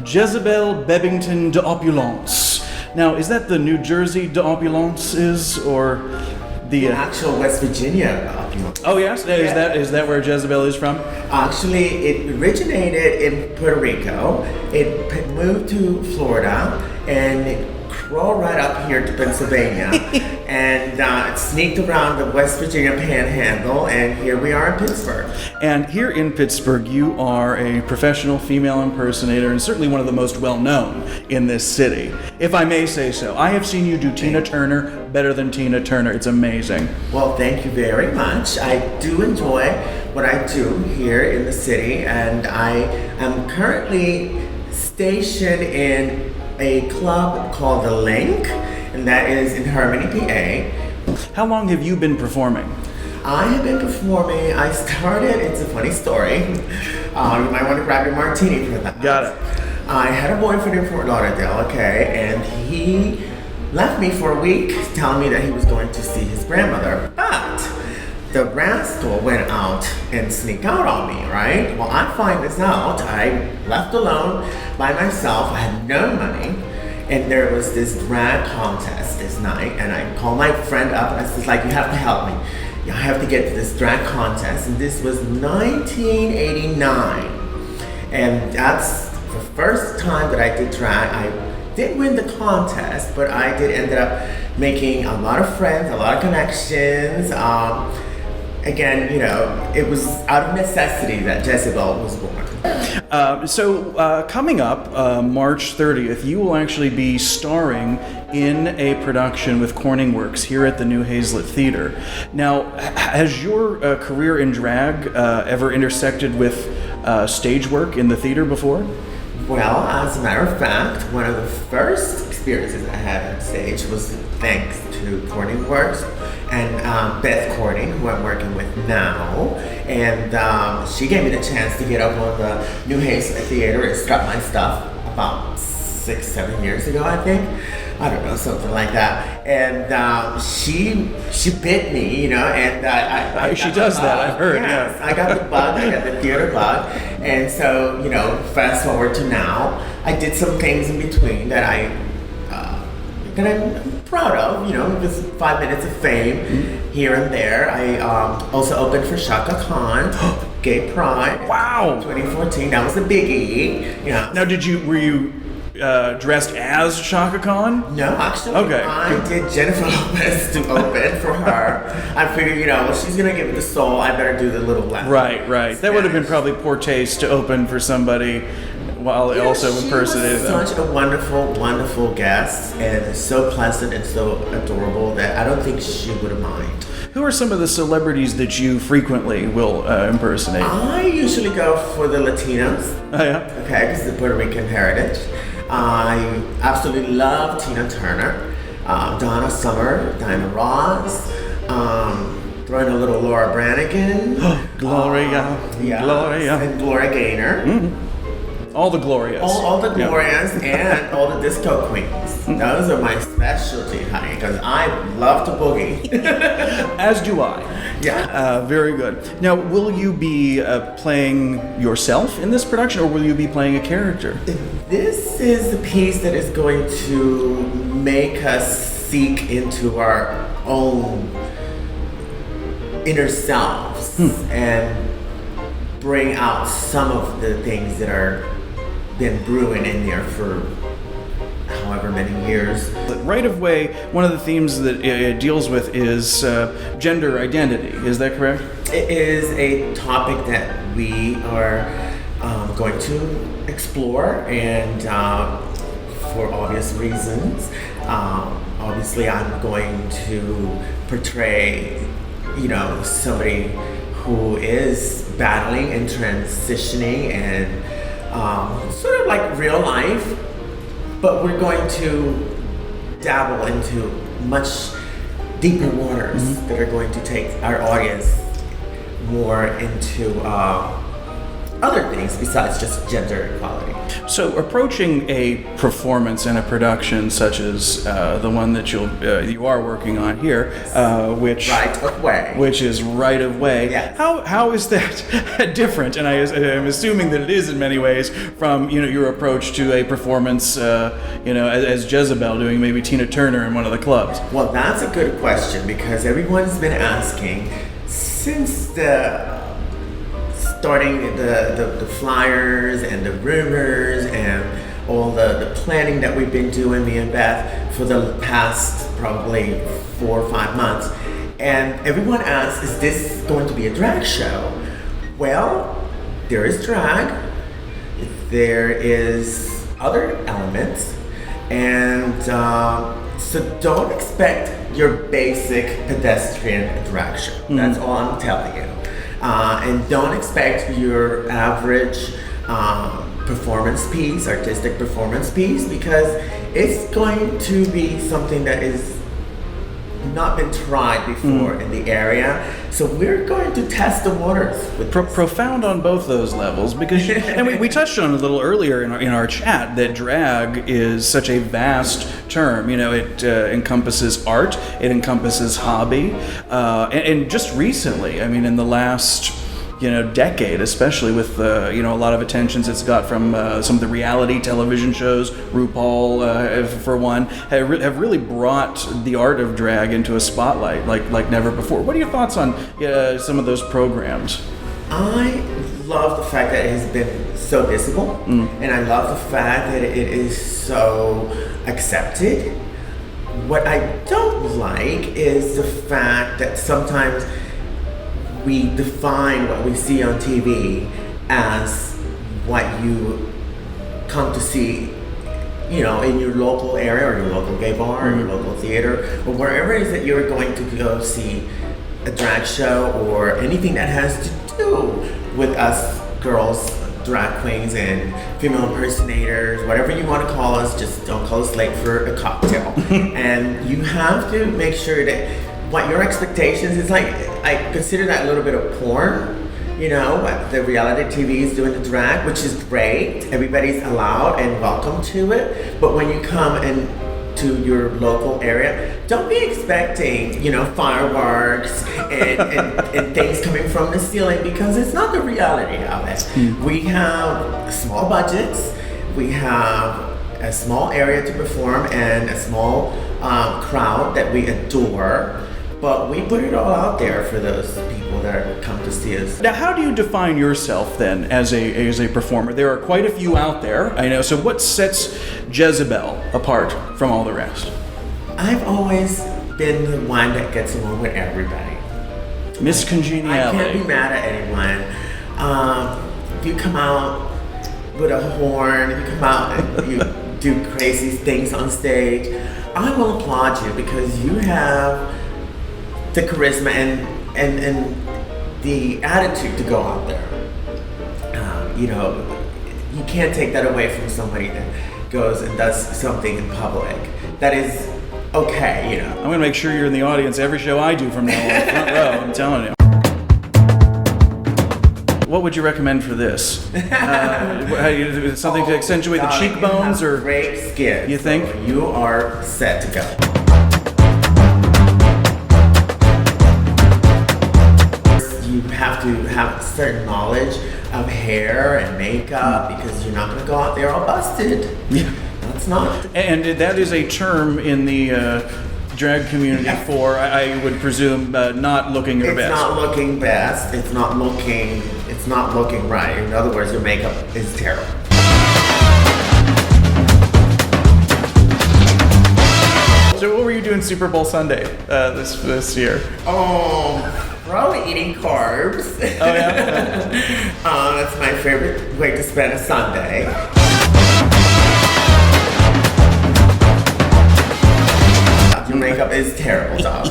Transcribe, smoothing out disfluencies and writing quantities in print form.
Jezebel Bebbington de Opulence. Now, is that the New Jersey de Opulence or the actual West Virginia opulence? Oh yes, is that where Jezebel is from? Actually, it originated in Puerto Rico. It moved to Florida and it crawled right up here to Pennsylvania, and it sneaked around the West Virginia Panhandle, and here we are in Pittsburgh. And here in Pittsburgh, you are a professional female impersonator, and certainly one of the most well-known in this city, if I may say so. I have seen you do Tina Turner better than Tina Turner. It's amazing. Well, thank you very much. I do enjoy what I do here in the city, and I am currently stationed in a club called The Link, and that is in Harmony, PA. How long have you been performing? I have been performing. I started, it's a funny story. You might want to grab your martini for that. Got it. I had a boyfriend in Fort Lauderdale, okay, and he left me for a week telling me that he was going to see his grandmother, but the rascal went out and sneaked out on me, right? Well, I find this out. I left alone by myself. I had no money. And there was this drag contest this night. And I called my friend up and I said, like, you have to help me. I have to get to this drag contest. And this was 1989. And that's the first time that I did drag. I didn't win the contest, but I did end up making a lot of friends, a lot of connections. Again, you know, it was out of necessity that Jezebel was born. Coming up March 30th, you will actually be starring in a production with Corning Works here at the New Hazlet Theater. Now, has your career in drag ever intersected with stage work in the theater before? Well, as a matter of fact, one of the first experiences I had on stage was thanks to Corning Works and Beth Corning, who I'm working with now. And she gave me the chance to get up on the New Hazlet Theater and strut my stuff about 6-7 years ago, I think. I don't know, something like that. And she bit me, you know, and I she does that, I've heard. Yes, yeah. I got the bug, I got the theater bug. And so, you know, fast forward to now, I did some things in between that I'm proud of, you know, just 5 minutes of fame here and there. I also opened for Shaka Khan, Gay Pride. Wow. 2014, that was a biggie. Yeah. Now, were you dressed as Shaka Khan? No, actually, okay. I did Jennifer Lopez to open for her. I figured, you know, she's gonna give it the soul. I better do the little Latin. Right. That would have been probably poor taste to open for somebody while also impersonating them. She was such a wonderful guest, and so pleasant and so adorable that I don't think she would have mind. Who are some of the celebrities that you frequently will impersonate? I usually go for the Latinos. Oh yeah. Okay, because of the Puerto Rican heritage. I absolutely love Tina Turner, Donna Summer, Diana Ross, throwing a little Laura Branigan. Gloria. Gloria. And Gloria Gaynor. Mm-hmm. All the Glorias. All the Glorias and all the disco queens. Those are my specialty, honey, because I love to boogie. As do I. Yeah. Very good. Now, will you be playing yourself in this production, or will you be playing a character? This is the piece that is going to make us seek into our own inner selves and bring out some of the things that are been brewing in there for however many years. But right away, one of the themes that it deals with is gender identity. Is that correct? It is a topic that we are going to explore, and for obvious reasons. Obviously, I'm going to portray, you know, somebody who is battling and transitioning and sort of like real life, but we're going to dabble into much deeper waters that are going to take our audience more into other things besides just gender equality. So, approaching a performance and a production such as the one that you are working on here, which Right of way. which is right of way. Yes. How is that different? And I'm assuming that it is in many ways from your approach to a performance, as Jezebel doing maybe Tina Turner in one of the clubs. Well, that's a good question because everyone's been asking since starting the flyers and the rumors and all the planning that we've been doing, me and Beth, for the past probably 4 or 5 months. And everyone asks, is this going to be a drag show? Well, there is drag, there is other elements, and so don't expect your basic pedestrian drag show. That's all I'm telling you. And don't expect your average performance piece, artistic performance piece, because it's going to be something that is not been tried before in the area. So we're going to test the waters with this. Profound on both those levels, because and we touched on it a little earlier in our chat that drag is such a vast term. It encompasses art, it encompasses hobby, and just recently, in the last decade, especially with a lot of attentions it's got from some of the reality television shows, RuPaul for one, have really brought the art of drag into a spotlight like never before. What are your thoughts on some of those programs? I love the fact that it has been so visible, and I love the fact that it is so accepted. What I don't like is the fact that sometimes we define what we see on TV as what you come to see, in your local area or your local gay bar or your local theater or wherever it is that you're going to go see a drag show or anything that has to do with us girls, drag queens, and female impersonators, whatever you want to call us. Just don't call us late for a cocktail. And you have to make sure that what your expectations is like. I consider that a little bit of porn, what the reality TV is doing the drag, which is great. Everybody's allowed and welcome to it. But when you come to your local area, don't be expecting, fireworks and things coming from the ceiling, because it's not the reality of it. We have small budgets, we have a small area to perform and a small crowd that we adore. But we put it all out there for those people that come to see us. Now, how do you define yourself then as a performer? There are quite a few out there, I know. So what sets Jezebel apart from all the rest? I've always been the one that gets along with everybody. Miss Congeniality. I can't be mad at anyone. If you come out with a horn, if you come out and you do crazy things on stage, I will applaud you because you have the charisma and the attitude to go out there. You can't take that away from somebody that goes and does something in public. That is okay, I'm going to make sure you're in the audience every show I do from now on, front row, I'm telling you. What would you recommend for this? Something to accentuate the cheekbones, or great skin? You think? So you are set to go. You have to have certain knowledge of hair and makeup because you're not going to go out there all busted. Yeah. That's not. And that is a term in the drag community for, I would presume, not looking your best. It's not looking best. It's not looking right. In other words, your makeup is terrible. So what were you doing Super Bowl Sunday this year? Probably eating carbs. Oh yeah? That's my favorite way to spend a Sunday. Your makeup is terrible, Tommy.